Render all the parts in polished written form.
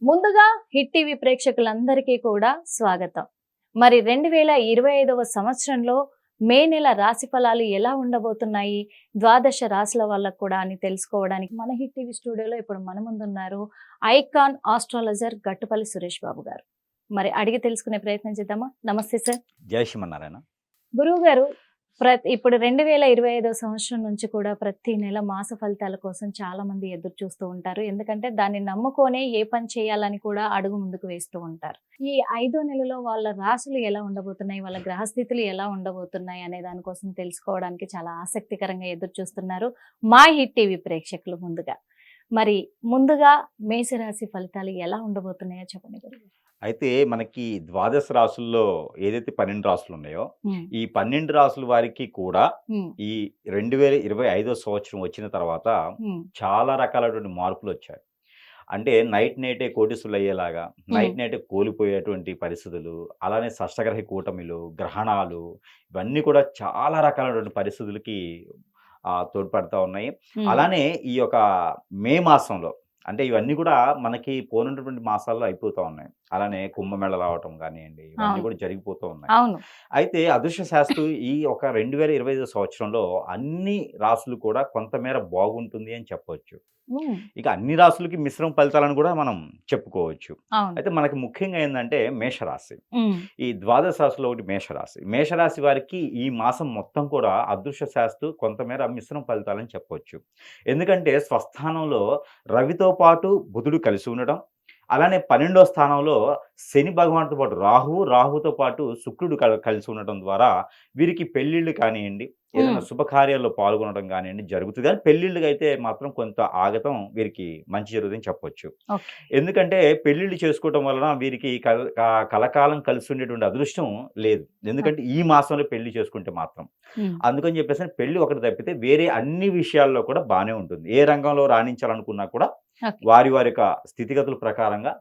ముందుగా hit TV ప్రేక్షకులందరికీ కూడా స్వాగతం. మరి 2025వ సంవత్సరంలో మే నెల రాశి ఫలాలు ఎలా ఉండబోతున్నాయి, ద్వాదశ రాశుల వాళ్ళకు కూడా అని తెలుసుకోవడానికి మన హిట్ టీవీ స్టూడియోలో ఇప్పుడు మన ముందున్నారు ఐకాన్ ఆస్ట్రాలజర్ గట్టుపల్లి సురేష్ బాబు గారు. మరి అడిగి తెలుసుకునే ప్రయత్నం చేద్దామా? నమస్తే సార్. జై శ్రీమన్నారాయణ. గురువు గారు, ఇప్పుడు 2025 సంవత్సరం నుంచి కూడా ప్రతి నెల మాస ఫలితాల కోసం చాలా మంది ఎదురు చూస్తూ ఉంటారు. ఎందుకంటే దాన్ని నమ్ముకొనే ఏ పని చేయాలని కూడా అడుగు ముందుకు వేస్తూ ఉంటారు. ఈ 5వ నెలలో వాళ్ళ రాశులు ఎలా ఉండబోతున్నాయి, వాళ్ళ గ్రహస్థితులు ఎలా ఉండబోతున్నాయి అనే దానికోసం తెలుసుకోవడానికి చాలా ఆసక్తికరంగా ఎదురు చూస్తున్నారు మా హిట్ టీవీ ప్రేక్షకులు. ముందుగా మేషరాశి ఫలితాలు ఎలా ఉండబోతున్నాయో చెప్పండి గురువు. అయితే మనకి ద్వాదశ రాసుల్లో ఏదైతే 12 రాసులు ఉన్నాయో ఈ 12 రాసుల వారికి కూడా ఈ 2025 సంవత్సరం వచ్చిన తర్వాత చాలా రకాలైనటువంటి మార్పులు వచ్చాయి. అంటే నైటే కోటీసులు అయ్యేలాగా, నైటే కోల్పోయేటువంటి పరిస్థితులు, అలానే షష్టగ్రహ కూటమిలు, గ్రహణాలు, ఇవన్నీ కూడా చాలా రకాలైనటువంటి పరిస్థితులకి తోడ్పడతా ఉన్నాయి. అలానే ఈ యొక్క మే మాసంలో అంటే ఇవన్నీ కూడా మనకి పోనున్నటువంటి మాసాల్లో అయిపోతూ ఉన్నాయి. అలానే కుంభమేళ రావటం కానివ్వండి, ఇవన్నీ కూడా జరిగిపోతూ ఉన్నాయి. అయితే అదృష్ట శాస్త్రం ఈ ఒక 2025 సంవత్సరంలో అన్ని రాసులు కూడా కొంతమేర బాగుంటుంది అని చెప్పవచ్చు. ఇక అన్ని రాసులకి మిశ్రమ ఫలితాలను కూడా మనం చెప్పుకోవచ్చు. అయితే మనకి ముఖ్యంగా ఏంటంటే మేషరాశి, ఈ ద్వాదశ రాశిలో ఒకటి మేషరాశి. మేషరాశి వారికి ఈ మాసం మొత్తం కూడా అదృష్ట శాస్త్రం కొంతమేర మిశ్రమ ఫలితాలని చెప్పవచ్చు. ఎందుకంటే స్వస్థానంలో రవితో పాటు బుధుడు కలిసి ఉండడం, అలానే 12వ స్థానంలో శని భగవానుతో పాటు రాహుతో పాటు శుక్రుడు కలిసి ఉండటం ద్వారా వీరికి పెళ్లిళ్ళు కానివ్వండి, ఏదైనా శుభకార్యాల్లో పాల్గొనడం కానివ్వండి జరుగుతుంది. కానీ పెళ్లిళ్ళకి అయితే మాత్రం కొంత ఆగతం వీరికి మంచి జరుగుతుందని చెప్పొచ్చు. ఎందుకంటే పెళ్లిళ్ళు చేసుకోవడం వలన వీరికి కలకాలం కలిసి ఉండేటువంటి అదృష్టం లేదు. ఎందుకంటే ఈ మాసంలో పెళ్లి చేసుకుంటే మాత్రం అందుకని చెప్పేసి పెళ్లి ఒకటి తప్పితే వేరే అన్ని విషయాల్లో కూడా బాగానే ఉంటుంది. ఏ రంగంలో రాణించాలనుకున్నా కూడా వారి యొక్క స్థితిగతుల ప్రకారంగా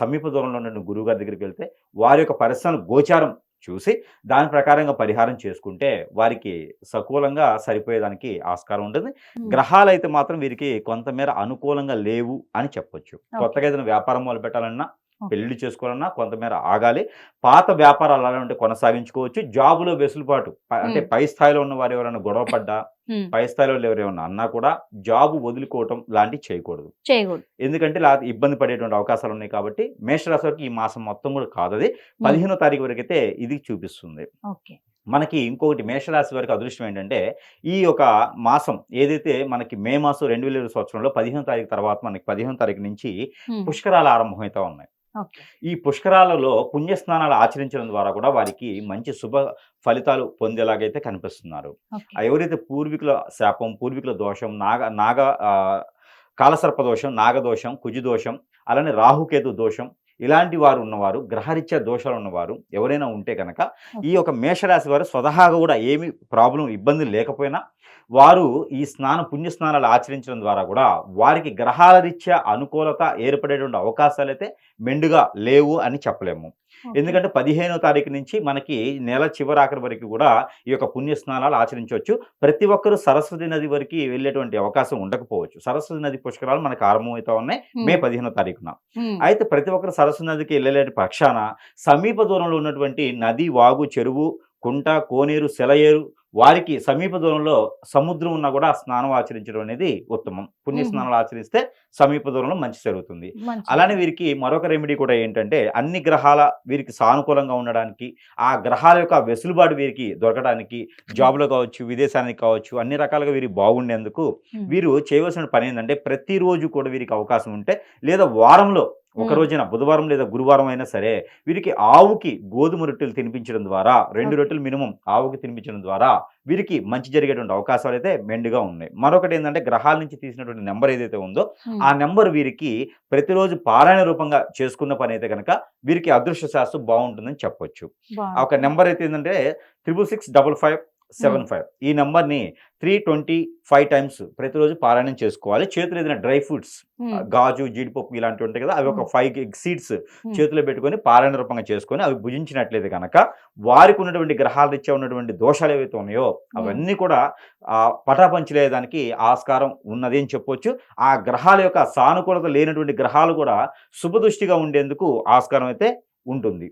సమీప దూరంలో ఉన్న గురువు గారి దగ్గరికి వెళ్తే వారి యొక్క పరిస్థితులను గోచారం చూసి దాని ప్రకారంగా పరిహారం చేసుకుంటే వారికి సకూలంగా సరిపోయేదానికి ఆస్కారం ఉంటుంది. గ్రహాలు అయితే మాత్రం వీరికి కొంతమేర అనుకూలంగా లేవు అని చెప్పొచ్చు. కొత్తగా ఏదైనా వ్యాపారం మొదలు పెట్టాలన్నా, పెళ్లి చేసుకోవాలన్నా కొంతమేర ఆగాలి. పాత వ్యాపారాలు అలా ఉంటే కొనసాగించుకోవచ్చు. జాబులో వెసులుబాటు అంటే పై స్థాయిలో ఉన్న వారు ఎవరైనా గొడవ పడ్డా, పై స్థాయిలో ఎవరైనా అన్నా కూడా జాబు వదులుకోవటం లాంటివి చేయకూడదు. ఎందుకంటే ఇబ్బంది పడేటువంటి అవకాశాలు ఉన్నాయి. కాబట్టి మేషరాశి వారికి ఈ మాసం మొత్తం కూడా కాదు, అది 15వ తారీఖు వరకు అయితే ఇది చూపిస్తుంది. మనకి ఇంకొకటి మేషరాశి వారికి అదృష్టం ఏంటంటే ఈ యొక్క మాసం ఏదైతే మనకి మే మాసం 2020 సంవత్సరంలో 15వ తారీఖు తర్వాత మనకి 15వ తారీఖు నుంచి పుష్కరాలు ఆరంభమవుతా ఉన్నాయి. ఈ పుష్కరాలలో పుణ్యస్నానాలు ఆచరించడం ద్వారా కూడా వారికి మంచి శుభ ఫలితాలు పొందేలాగైతే కనిపిస్తున్నారు. ఎవరైతే పూర్వీకుల శాపం, పూర్వీకుల దోషం, కాలసర్ప దోషం, నాగదోషం, కుజుదోషం, అలానే రాహుకేతు దోషం, ఇలాంటి వారు ఉన్నవారు, గ్రహరీత్యా దోషాలు ఉన్నవారు ఎవరైనా ఉంటే కనుక ఈ యొక్క మేషరాశి వారు స్వతహాగా కూడా ఏమి ఇబ్బంది లేకపోయినా వారు ఈ పుణ్యస్నానాలు ఆచరించడం ద్వారా కూడా వారికి గ్రహాల రీత్యా అనుకూలత ఏర్పడేటువంటి అవకాశాలు అయితే మెండుగా లేవు అని చెప్పలేము. ఎందుకంటే 15వ తారీఖు నుంచి మనకి నెల చివరాఖరి వరకు కూడా ఈ యొక్క పుణ్యస్నానాలు ఆచరించవచ్చు. ప్రతి ఒక్కరూ సరస్వతి నది వరకు వెళ్ళేటువంటి అవకాశం ఉండకపోవచ్చు. సరస్వతి నది పుష్కరాలు మనకు ఆరంభమవుతా ఉన్నాయి మే 15వ తారీఖున. అయితే ప్రతి ఒక్కరు సరస్వతి నదికి వెళ్ళలేని పక్షాన సమీప దూరంలో ఉన్నటువంటి నది, వాగు, చెరువు, కుంట, కోనేరు, సెలయేరు వారికి సమీప దూరంలో సముద్రం ఉన్నా కూడా స్నానం ఆచరించడం అనేది ఉత్తమం. పుణ్యస్నానాలు ఆచరిస్తే సమీప దూరంలో మంచి జరుగుతుంది. అలానే వీరికి మరొక రెమెడీ కూడా ఏంటంటే అన్ని గ్రహాల వీరికి సానుకూలంగా ఉండడానికి, ఆ గ్రహాల యొక్క వెసులుబాటు వీరికి దొరకడానికి, జాబ్లో కావచ్చు, విదేశానికి కావచ్చు, అన్ని రకాలుగా వీరికి బాగుండేందుకు వీరు చేయవలసిన పని ఏంటంటే ప్రతిరోజు కూడా వీరికి అవకాశం ఉంటే లేదా వారంలో ఒక రోజున బుధవారం లేదా గురువారం అయినా సరే వీరికి ఆవుకి గోధుమ రొట్టెలు తినిపించడం ద్వారా, 2 రొట్టెలు మినిమం ఆవుకి తినిపించడం ద్వారా వీరికి మంచి జరిగేటువంటి అవకాశాలు అయితే మెండుగా ఉన్నాయి. మరొకటి ఏంటంటే గ్రహాల నుంచి తీసినటువంటి నెంబర్ ఏదైతే ఉందో ఆ నెంబర్ వీరికి ప్రతిరోజు పారాయణ రూపంగా చేసుకున్న పని అయితే కనుక వీరికి అదృష్ట శాస్త్రం బాగుంటుందని చెప్పొచ్చు. ఒక నెంబర్ అయితే ఏంటంటే 6665 75 ఈ నెంబర్ని 325 టైమ్స్ ప్రతిరోజు పారాయణం చేసుకోవాలి. చేతులు ఏదైనా డ్రై ఫ్రూట్స్ గాజు, జీడిపప్పు ఇలాంటివి ఉంటాయి కదా, అవి ఒక 5 సీడ్స్ చేతిలో పెట్టుకొని పారాయణ రూపంగా చేసుకొని అవి భుజించినట్లయితే కనుక వారికి ఉన్నటువంటి గ్రహాల రీత్యా ఉన్నటువంటి దోషాలు ఏవైతే ఉన్నాయో అవన్నీ కూడా పటాపంచలేదానికి ఆస్కారం ఉన్నది అని చెప్పొచ్చు. ఆ గ్రహాల యొక్క సానుకూలత లేనటువంటి గ్రహాలు కూడా శుభదృష్టిగా ఉండేందుకు ఆస్కారం అయితే ఉంటుంది.